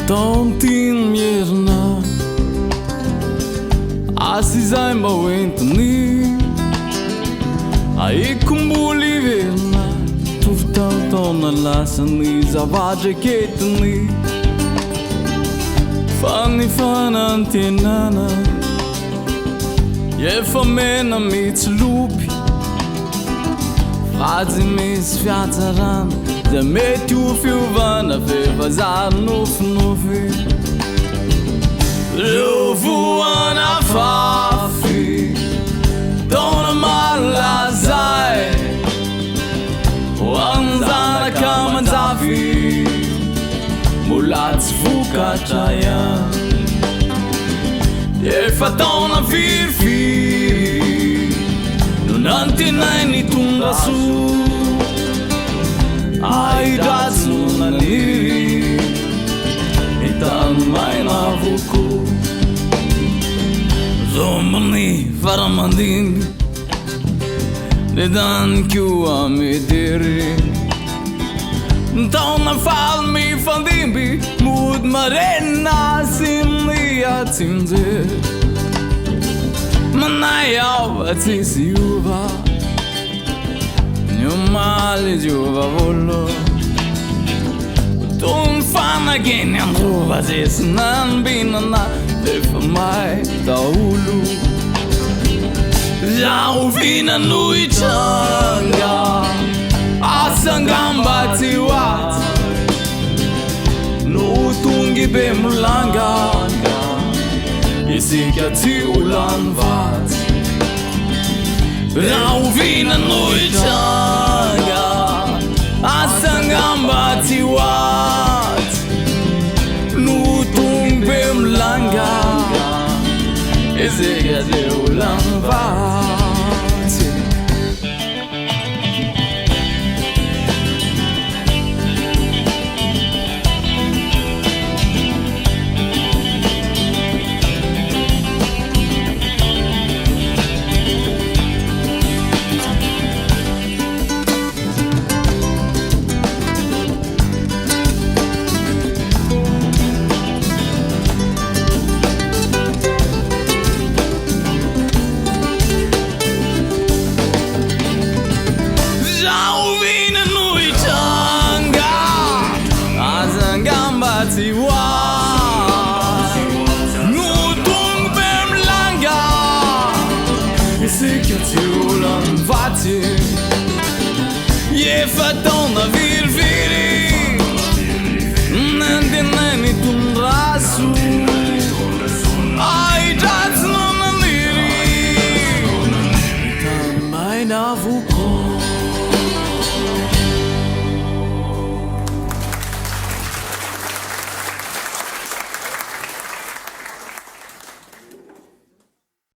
Taon'tiny mierina asa izay mba hoentiny aikom-boly verina tovy taona lasany zavatra ketiny fanifanantenana efa mena mitsilopy fazy misy fiatsarana zay mety ho fiovana fefazary nofinofy reo voana fafy taona malazay ho anjanaka manjavy mbola tsy vokatra ihany efa taona firifiry no nantenay nitondra soa aidratsy no naniry hitany maina voko zombony faramandimby nedany koa medere taona faly mifandimby mody marena simny atsinjery manay ao atsisy iova niomaly Jehova volo tony fanageny androva zesy nanbinana efa may daolo zaho vina no hitranga asangamba tsy hoaty no tongy Bemolanga isika tsy olany vaty raha ovina no hitranga asangamba tsy hoaty no tongy Bemolanga isika tsy olany vaty efa taona virifiry nantenay nitondra soa aidratsy no naniry hitany maina voko